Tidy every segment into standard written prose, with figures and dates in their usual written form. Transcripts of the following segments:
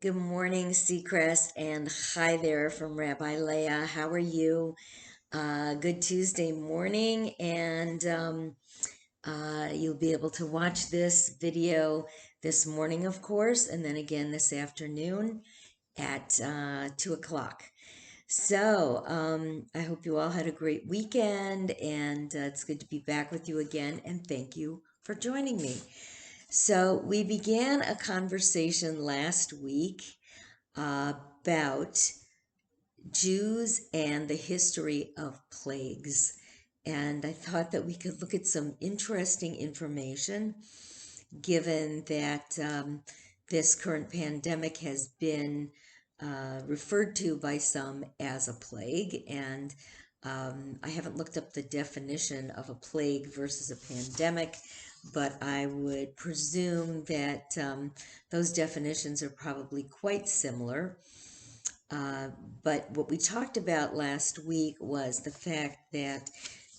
Good morning, Seacrest, and hi there from Rabbi Leah. How are you? Good Tuesday morning, and you'll be able to watch this video this morning, of course, and then again this afternoon at 2 o'clock. So I hope you all had a great weekend, and it's good to be back with you again, and thank you for joining me. So we began a conversation last week about Jews and the history of plagues. And I thought that we could look at some interesting information given that this current pandemic has been referred to by some as a plague. And I haven't looked up the definition of a plague versus a pandemic, but I would presume that those definitions are probably quite similar. But what we talked about last week was the fact that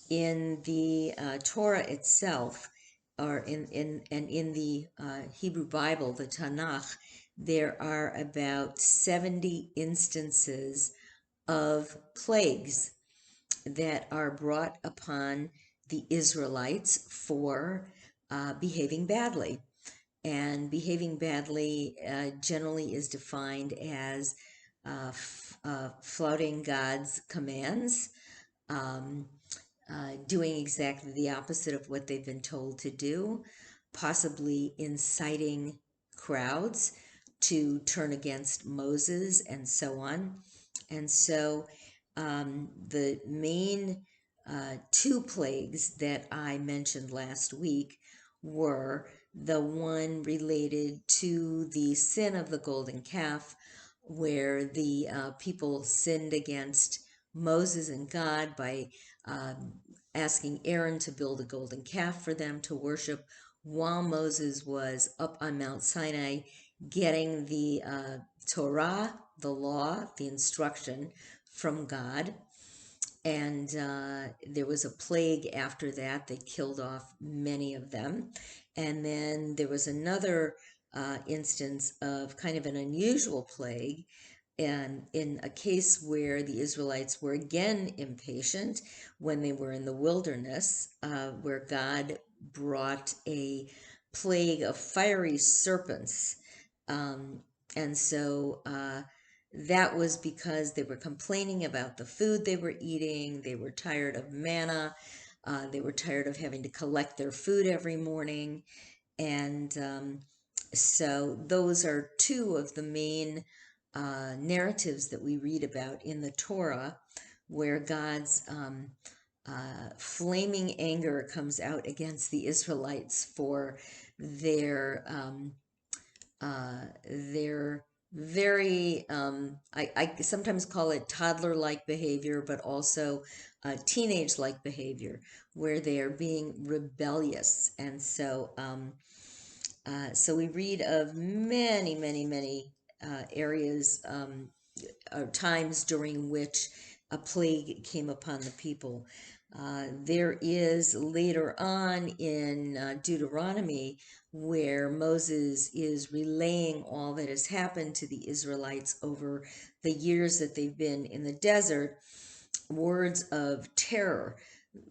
in the Torah itself, or in the Hebrew Bible, the Tanakh, there are about 70 instances of plagues that are brought upon the Israelites for behaving badly. And behaving badly generally is defined as flouting God's commands, um, doing exactly the opposite of what they've been told to do, possibly inciting crowds to turn against Moses, and so on. And so the main two plagues that I mentioned last week were the one related to the sin of the golden calf, where the people sinned against Moses and God by asking Aaron to build a golden calf for them to worship while Moses was up on Mount Sinai getting the Torah, the law, the instruction from God. And there was a plague after that that killed off many of them. And then there was another instance of kind of an unusual plague, and in a case where the Israelites were again impatient when they were in the wilderness, where God brought a plague of fiery serpents. Um, and so that was because they were complaining about the food they were eating. They were tired of manna. They were tired of having to collect their food every morning. And so those are two of the main narratives that we read about in the Torah, where God's flaming anger comes out against the Israelites for their their very I sometimes call it toddler-like behavior, but also teenage-like behavior, where they are being rebellious. And so we read of many, many, many areas or times during which a plague came upon the people. There is later on in Deuteronomy where Moses is relaying all that has happened to the Israelites over the years that they've been in the desert, words of terror,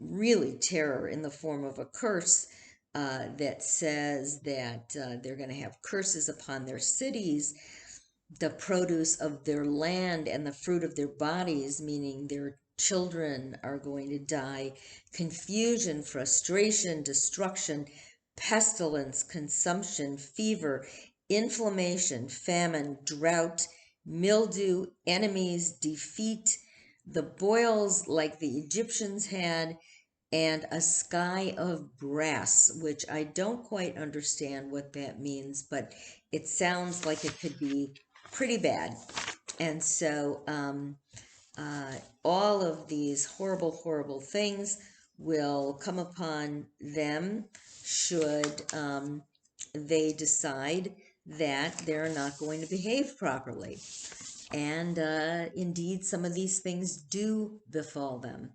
really terror in the form of a curse that says that they're going to have curses upon their cities, the produce of their land and the fruit of their bodies, meaning their children are going to die, confusion, frustration, destruction, pestilence, consumption, fever, inflammation, famine, drought, mildew, enemies, defeat, the boils like the Egyptians had, and a sky of brass, which I don't quite understand what that means, but it sounds like it could be pretty bad. And so all of these horrible, horrible things will come upon them should they decide that they're not going to behave properly. And indeed, some of these things do befall them.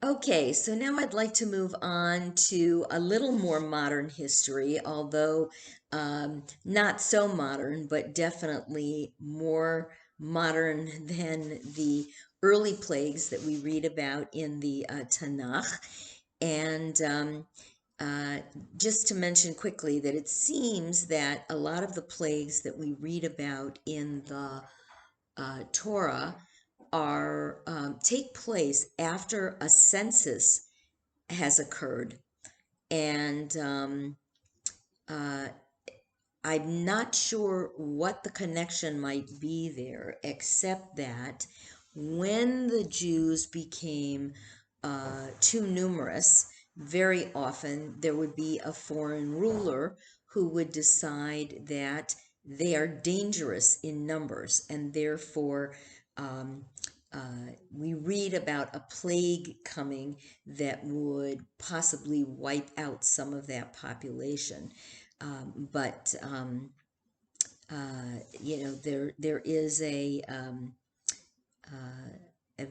Okay, so now I'd like to move on to a little more modern history, although not so modern, but definitely more modern than the early plagues that we read about in the Tanakh. And uh, just to mention quickly that it seems that a lot of the plagues that we read about in the Torah are take place after a census has occurred, and uh, I'm not sure what the connection might be there, except that when the Jews became too numerous, very often there would be a foreign ruler who would decide that they are dangerous in numbers, and therefore um, we read about a plague coming that would possibly wipe out some of that population. But there is a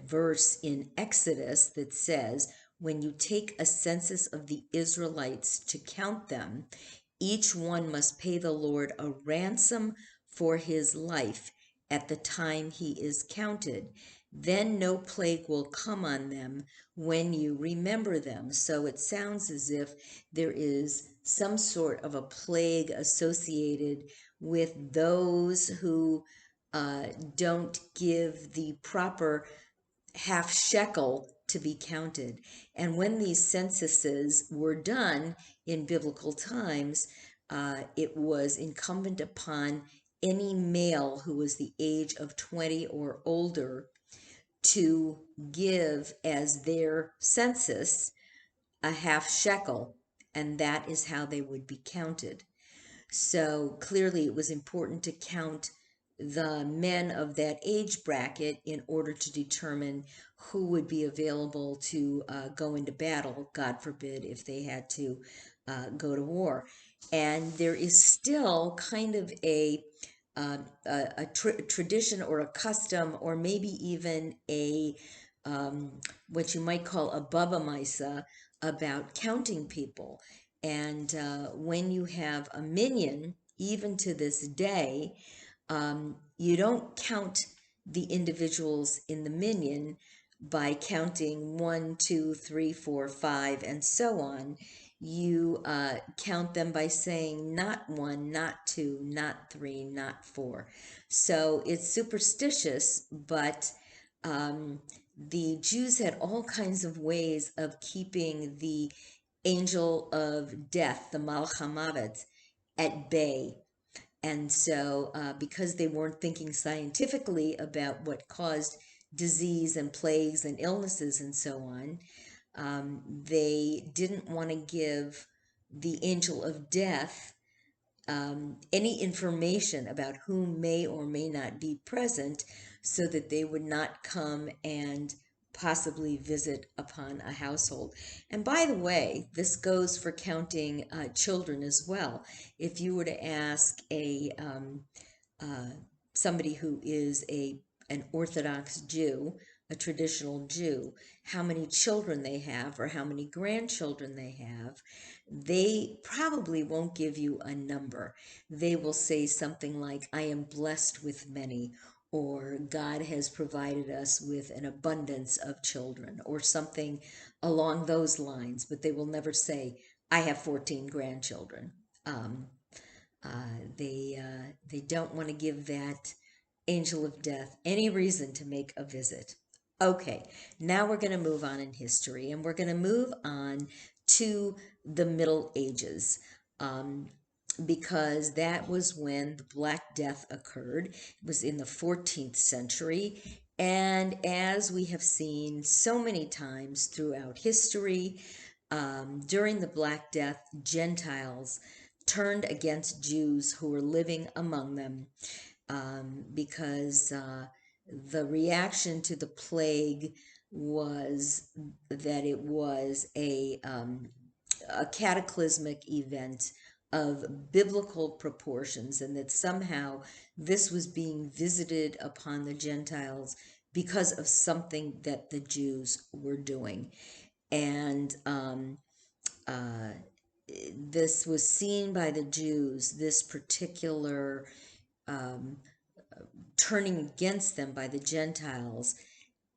verse in Exodus that says, when you take a census of the Israelites to count them, each one must pay the Lord a ransom for his life at the time he is counted. Then no plague will come on them when you remember them. So it sounds as if there is some sort of a plague associated with those who uh, don't give the proper half shekel to be counted. And when these censuses were done in biblical times, it was incumbent upon any male who was the age of 20 or older to give as their census a half shekel, and that is how they would be counted. So clearly, it was important to count the men of that age bracket in order to determine who would be available to go into battle, God forbid, if they had to go to war. And there is still kind of a tradition or a custom, or maybe even a what you might call a Baba Misa about counting people. And when you have a minion, even to this day, you don't count the individuals in the minion by counting one, two, three, four, five, and so on. You count them by saying not one, not two, not three, not four. So it's superstitious, but um, the Jews had all kinds of ways of keeping the angel of death, the Malach HaMavet, at bay. And so, because they weren't thinking scientifically about what caused disease and plagues and illnesses and so on, they didn't want to give the angel of death any information about who may or may not be present so that they would not come and possibly visit upon a household. And by the way, this goes for counting children as well. If you were to ask uh, somebody who is an Orthodox Jew, a traditional Jew, how many children they have or how many grandchildren they have, they probably won't give you a number. They will say something like, I am blessed with many, or God has provided us with an abundance of children, or something along those lines, but they will never say, I have 14 grandchildren. Um, they don't want to give that angel of death any reason to make a visit. Okay, now we're going to move on in history, and we're going to move on to the Middle Ages. Um, because that was when the Black Death occurred. It was in the 14th century. And as we have seen so many times throughout history, during the Black Death, Gentiles turned against Jews who were living among them because the reaction to the plague was that it was a cataclysmic event of biblical proportions, and that somehow this was being visited upon the Gentiles because of something that the Jews were doing. And uh, this was seen by the Jews, this particular um, turning against them by the Gentiles,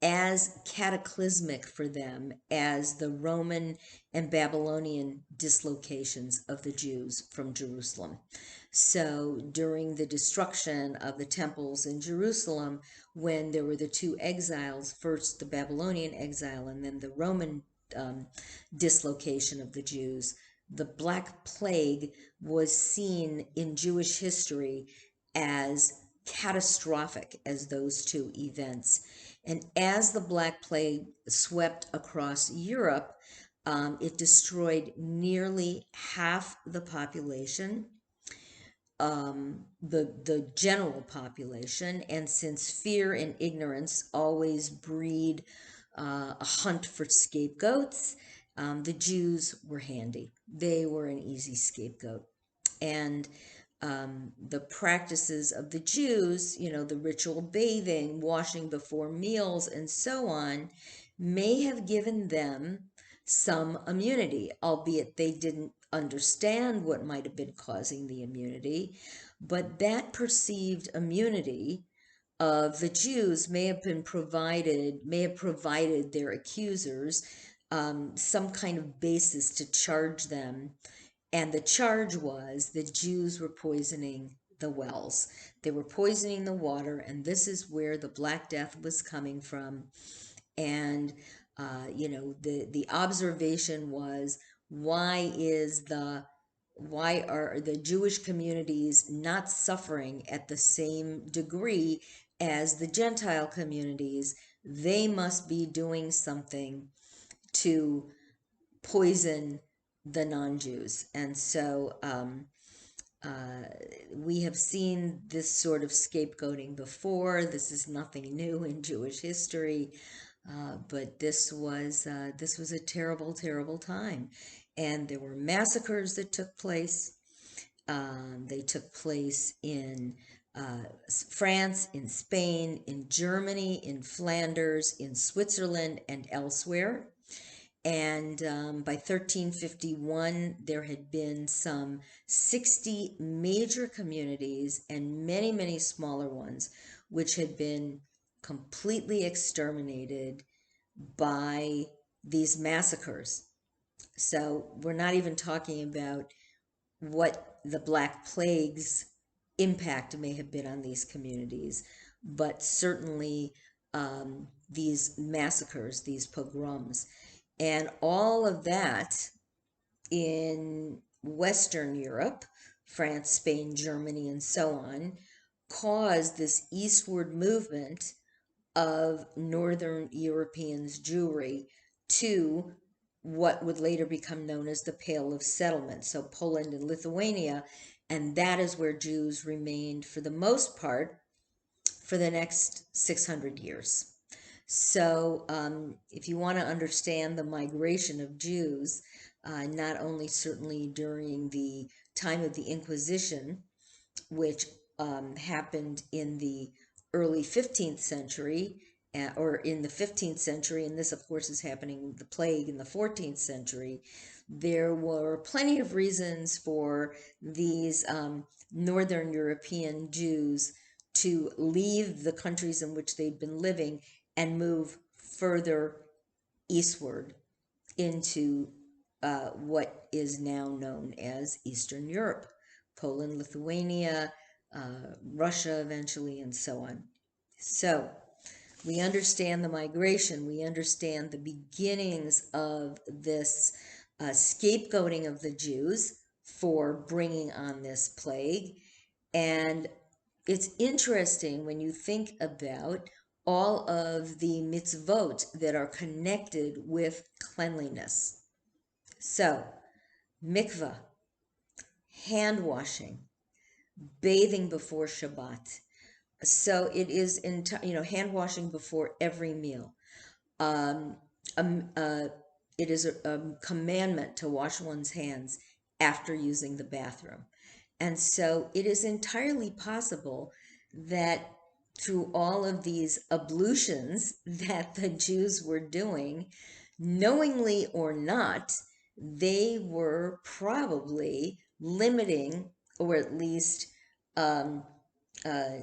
as cataclysmic for them as the Roman and Babylonian dislocations of the Jews from Jerusalem. So during the destruction of the temples in Jerusalem, when there were the two exiles, first the Babylonian exile and then the Roman um, dislocation of the Jews, the Black Plague was seen in Jewish history as catastrophic as those two events. And as the Black Plague swept across Europe, it destroyed nearly half the population, the general population. And since fear and ignorance always breed a hunt for scapegoats, the Jews were handy. They were an easy scapegoat. And the practices of the Jews, the ritual bathing, washing before meals, and so on, may have given them some immunity, albeit they didn't understand what might have been causing the immunity. But that perceived immunity of the Jews may have provided their accusers some kind of basis to charge them. And the charge was the Jews were poisoning the wells. They were poisoning the water, and this is where the Black Death was coming from. And the observation was, why are the Jewish communities not suffering at the same degree as the Gentile communities? They must be doing something to poison the non-Jews. And so we have seen this sort of scapegoating before. This is nothing new in Jewish history, but this was a terrible, terrible time, and there were massacres that took place. They took place in France, in Spain, in Germany, in Flanders, in Switzerland, and elsewhere. And by 1351, there had been some 60 major communities and many, many smaller ones, which had been completely exterminated by these massacres. So we're not even talking about what the Black Plague's impact may have been on these communities, but certainly these massacres, these pogroms. And all of that in Western Europe, France, Spain, Germany, and so on, caused this eastward movement of Northern Europeans' Jewry to what would later become known as the Pale of Settlement, so Poland and Lithuania. And that is where Jews remained for the most part for the next 600 years. So if you want to understand the migration of Jews, not only certainly during the time of the Inquisition, which happened in the early 15th century, or in the 15th century, and this, of course, is happening, the plague, in the 14th century, there were plenty of reasons for these Northern European Jews to leave the countries in which they'd been living and move further eastward into what is now known as Eastern Europe, Poland, Lithuania, Russia eventually, and so on. So we understand the migration, we understand the beginnings of this scapegoating of the Jews for bringing on this plague. And it's interesting when you think about all of the mitzvot that are connected with cleanliness. So, mikvah, hand washing, bathing before Shabbat. So it is, hand washing before every meal. Um, um, uh, it is a commandment to wash one's hands after using the bathroom. And so it is entirely possible that through all of these ablutions that the Jews were doing, knowingly or not, they were probably limiting, or at least um, uh,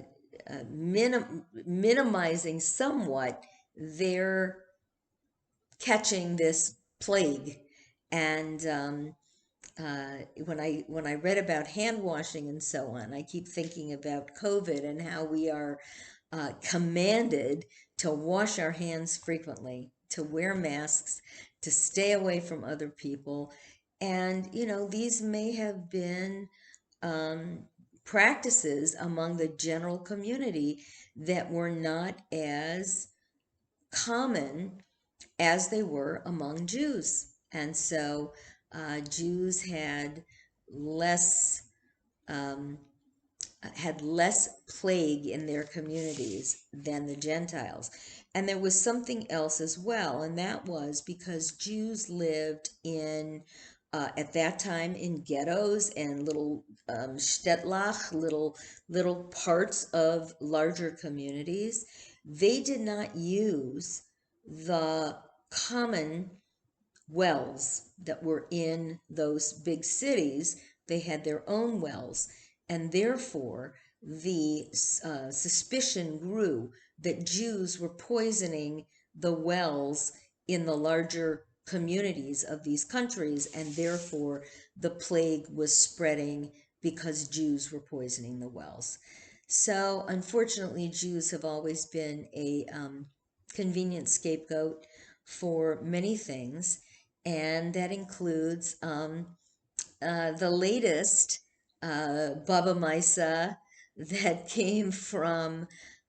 minimizing somewhat their catching this plague. And when I read about hand washing and so on, I keep thinking about COVID and how we are commanded to wash our hands frequently, to wear masks, to stay away from other people. And, these may have been um, practices among the general community that were not as common as they were among Jews. And so Jews less um, had less plague in their communities than the Gentiles. And there was something else as well, and that was because Jews lived at that time in ghettos and little shtetlach, little parts of larger communities. They did not use the common wells that were in those big cities. They had their own wells, and therefore the suspicion grew that Jews were poisoning the wells in the larger communities of these countries, and therefore the plague was spreading because Jews were poisoning the wells. So, unfortunately, Jews have always been a convenient scapegoat for many things, and that includes the latest Baba Misa that came from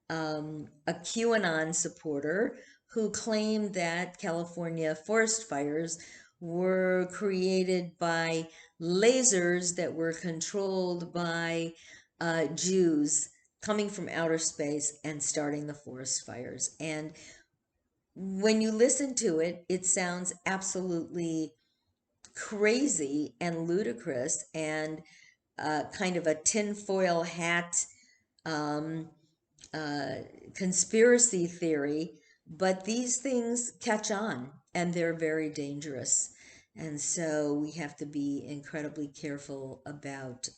a QAnon supporter who claimed that California forest fires were created by lasers that were controlled by Jews coming from outer space and starting the forest fires. And when you listen to it, it sounds absolutely crazy and ludicrous and kind of a tinfoil hat um, uh, conspiracy theory, but these things catch on and they're very dangerous. And so we have to be incredibly careful about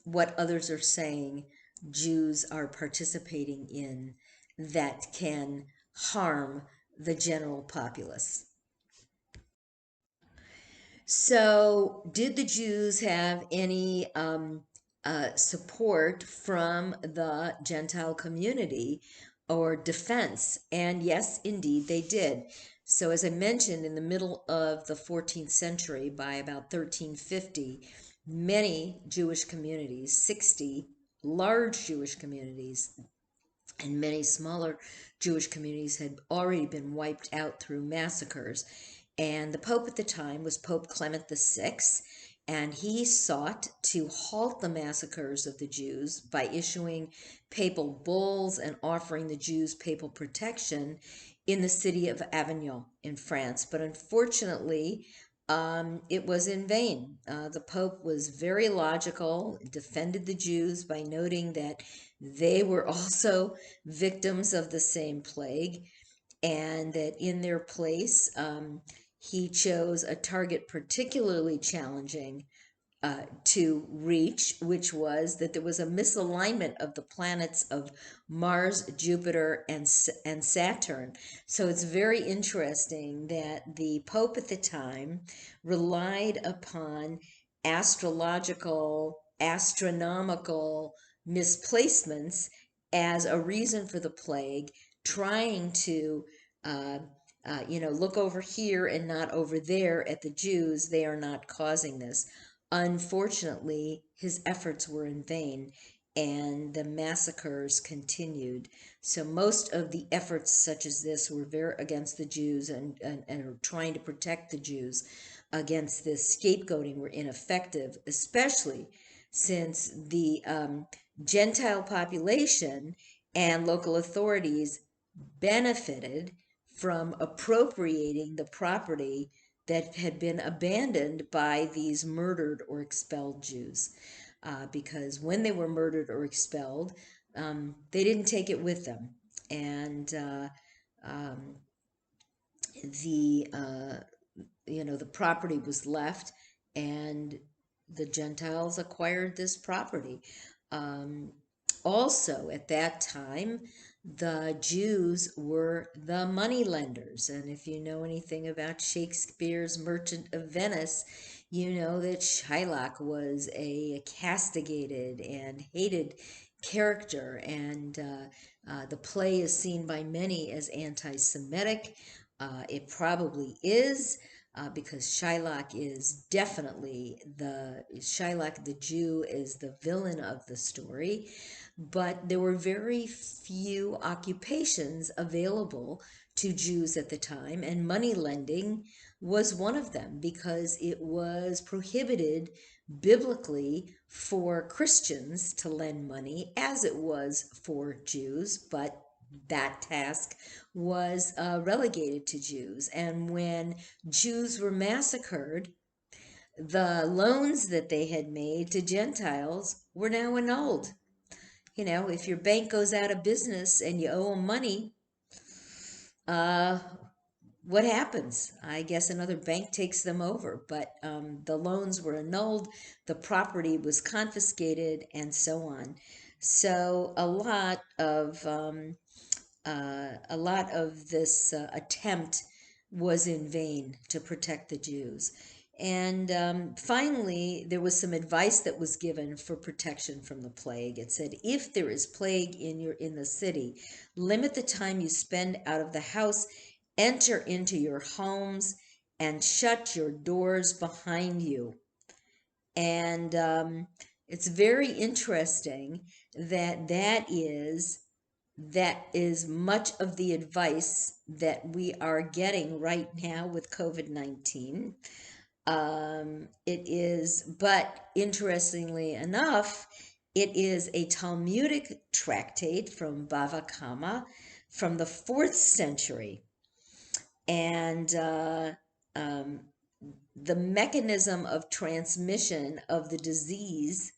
what others are saying Jews are participating in that can harm the general populace. So, did the Jews have any support from the Gentile community or defense? And yes, indeed, they did. So, as I mentioned, in the middle of the 14th century, by about 1350, many Jewish communities, 60 large Jewish communities, and many smaller Jewish communities had already been wiped out through massacres. And the Pope at the time was Pope Clement VI, and he sought to halt the massacres of the Jews by issuing papal bulls and offering the Jews papal protection in the city of Avignon in France. But unfortunately, it was in vain. The Pope was very logical, defended the Jews by noting that they were also victims of the same plague, and that in their place, he chose a target particularly challenging to reach, which was that there was a misalignment of the planets of Mars, Jupiter, and Saturn. So it's very interesting that the Pope at the time relied upon astronomical misplacements as a reason for the plague, trying to look over here and not over there at the Jews. They are not causing this. Unfortunately, his efforts were in vain and the massacres continued. So most of the efforts such as this were very against the Jews and trying to protect the Jews against this scapegoating were ineffective, especially since the Gentile population and local authorities benefited from appropriating the property that had been abandoned by these murdered or expelled Jews. Because when they were murdered or expelled, they didn't take it with them. And um, the the property was left, and the Gentiles acquired this property. Um, Also, at that time, the Jews were the money lenders. And if you know anything about Shakespeare's Merchant of Venice, you know that Shylock was a castigated and hated character. And the play is seen by many as anti Semitic. It probably is, because Shylock the Jew is the villain of the story. But there were very few occupations available to Jews at the time, and money lending was one of them because it was prohibited biblically for Christians to lend money as it was for Jews, but that task was relegated to Jews. And when Jews were massacred, the loans that they had made to Gentiles were now annulled. If your bank goes out of business and you owe them money, uh, what happens? I guess another bank takes them over, but the loans were annulled, the property was confiscated, and so on. So a lot of this attempt was in vain to protect the Jews. And finally, there was some advice that was given for protection from the plague. It said, if there is plague in the city, limit the time you spend out of the house, enter into your homes, and shut your doors behind you. And it's very interesting that is much of the advice that we are getting right now with COVID-19. But interestingly enough, it is a Talmudic tractate from Bava Kama from the 4th century. And um, the mechanism of transmission of the disease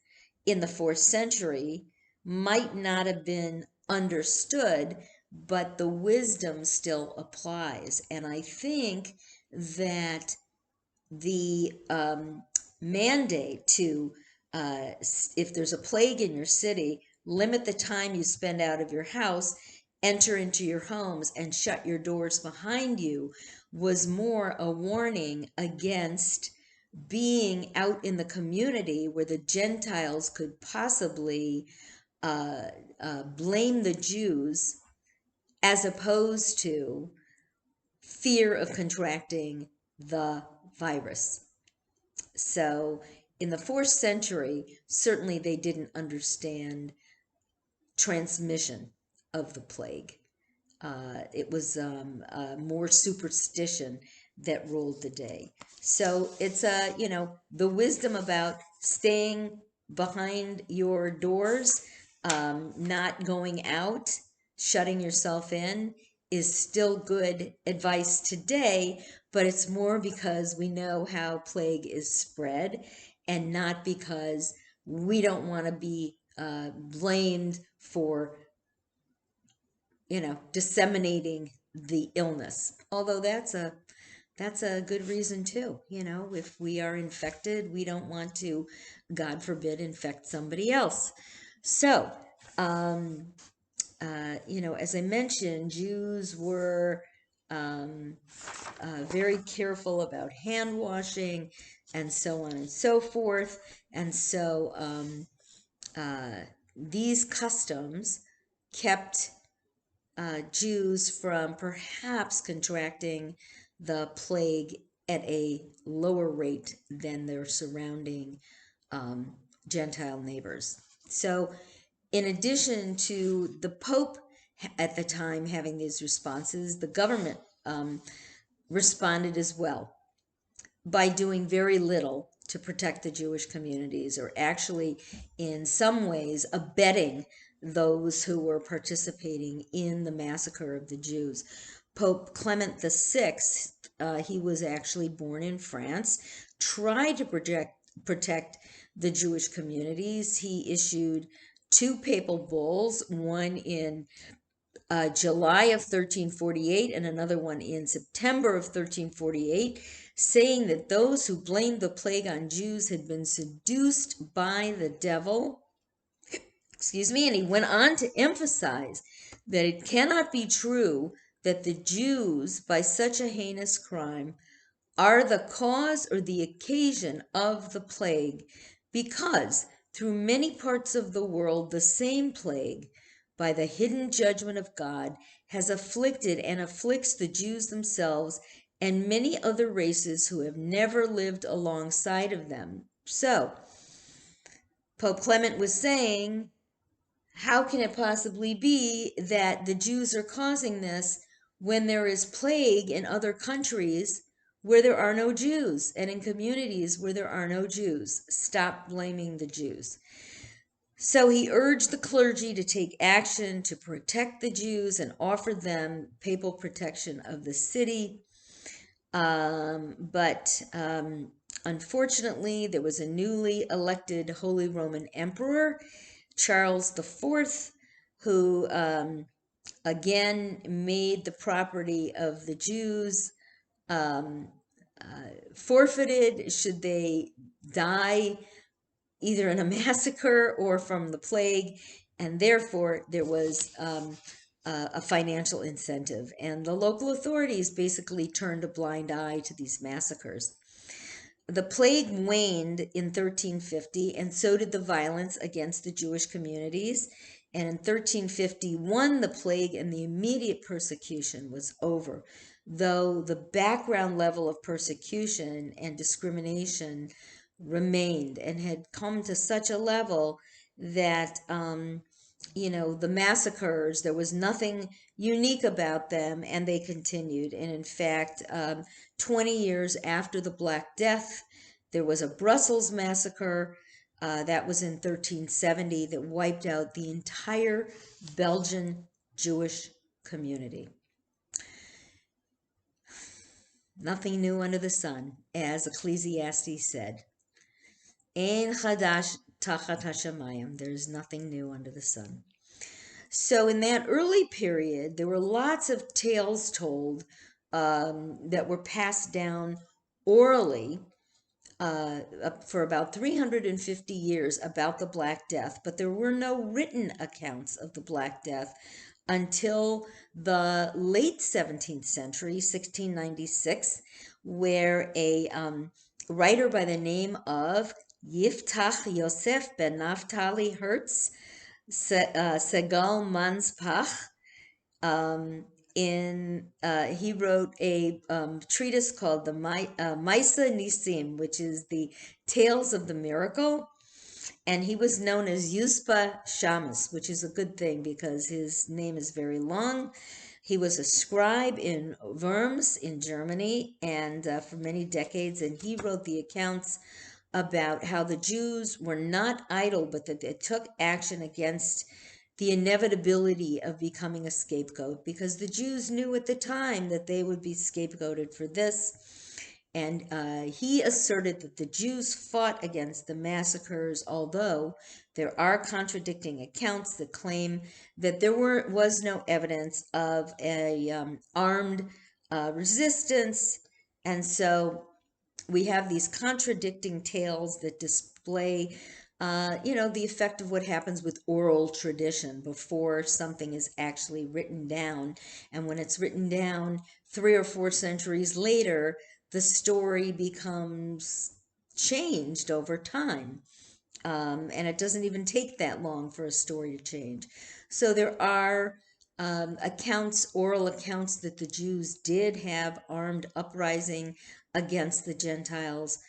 in the 4th century might not have been understood, but the wisdom still applies. And I think that the mandate to, if there's a plague in your city, limit the time you spend out of your house, enter into your homes, and shut your doors behind you, was more a warning against being out in the community where the Gentiles could possibly blame the Jews, as opposed to fear of contracting the virus. So in the 4th century, certainly they didn't understand transmission of the plague. It was more superstition that ruled the day. So it's the wisdom about staying behind your doors, not going out, shutting yourself in, is still good advice today, but it's more because we know how plague is spread, and not because we don't want to be blamed for disseminating the illness. Although that's a good reason too. If we are infected, we don't want to, God forbid, infect somebody else. So, as I mentioned, Jews were very careful about hand washing and so on and so forth. And so these customs kept Jews from perhaps contracting the plague at a lower rate than their surrounding Gentile neighbors. So, in addition to the Pope at the time having these responses, the government responded as well by doing very little to protect the Jewish communities, or actually, in some ways, abetting those who were participating in the massacre of the Jews. Pope Clement VI, he was actually born in France, tried to protect the Jewish communities. He issued 2 papal bulls, one in July of 1348 and another one in September of 1348, saying that those who blamed the plague on Jews had been seduced by the devil. Excuse me, and he went on to emphasize that it cannot be true that the Jews, by such a heinous crime, are the cause or the occasion of the plague, because through many parts of the world the same plague, by the hidden judgment of God, has afflicted and afflicts the Jews themselves and many other races who have never lived alongside of them. So, Pope Clement was saying, how can it possibly be that the Jews are causing this when there is plague in other countries where there are no Jews and in communities where there are no Jews? Stop blaming the Jews. So he urged the clergy to take action to protect the Jews and offered them papal protection of the city. But unfortunately, there was a newly elected Holy Roman Emperor, Charles IV, who again made the property of the Jews forfeited should they die either in a massacre or from the plague, and therefore there was a financial incentive, and the local authorities basically turned a blind eye to these massacres. The plague waned in 1350, and so did the violence against the Jewish communities. And in 1351, the plague and the immediate persecution was over, though the background level of persecution and discrimination remained and had come to such a level that the massacres, there was nothing unique about them, and they continued. And in fact, 20 years after the Black Death, there was a Brussels massacre that was in 1370 that wiped out the entire Belgian Jewish community. Nothing new under the sun, as Ecclesiastes said. Ein chadash tachat hashamayim. There's nothing new under the sun. So in that early period, there were lots of tales told that were passed down orally for about 350 years about the Black Death, but there were no written accounts of the Black Death until the late 17th century, 1696, where a writer by the name of Yiftach Yosef ben Naphtali Hertz, Segal Manspach, he wrote a treatise called the Maisa Nisim, which is the Tales of the Miracle, and he was known as Yuspa Shamus, which is a good thing because his name is very long. He was a scribe in Worms in Germany, and for many decades, and he wrote the accounts about how the Jews were not idle, but that they took action against the inevitability of becoming a scapegoat, because the Jews knew at the time that they would be scapegoated for this. And he asserted that the Jews fought against the massacres, although there are contradicting accounts that claim that there was no evidence of a armed resistance. And so we have these contradicting tales that display the effect of what happens with oral tradition before something is actually written down. And when it's written down 3 or 4 centuries later, the story becomes changed over time. And it doesn't even take that long for a story to change. So there are oral accounts that the Jews did have armed uprising against the Gentiles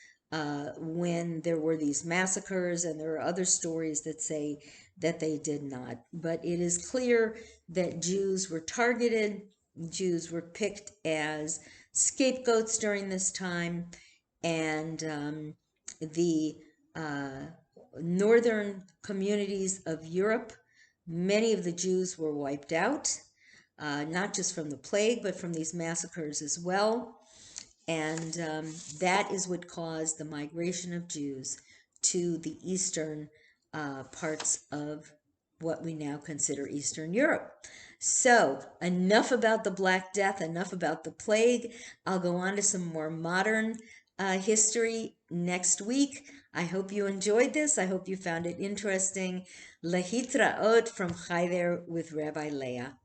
when there were these massacres, and there are other stories that say that they did not. But it is clear that Jews were targeted, Jews were picked as scapegoats during this time, and the northern communities of Europe, many of the Jews were wiped out, not just from the plague, but from these massacres as well. And that is what caused the migration of Jews to the eastern parts of what we now consider Eastern Europe. So, enough about the Black Death, enough about the plague. I'll go on to some more modern history next week. I hope you enjoyed this. I hope you found it interesting. Lehitraot from Chai there with Rabbi Leah.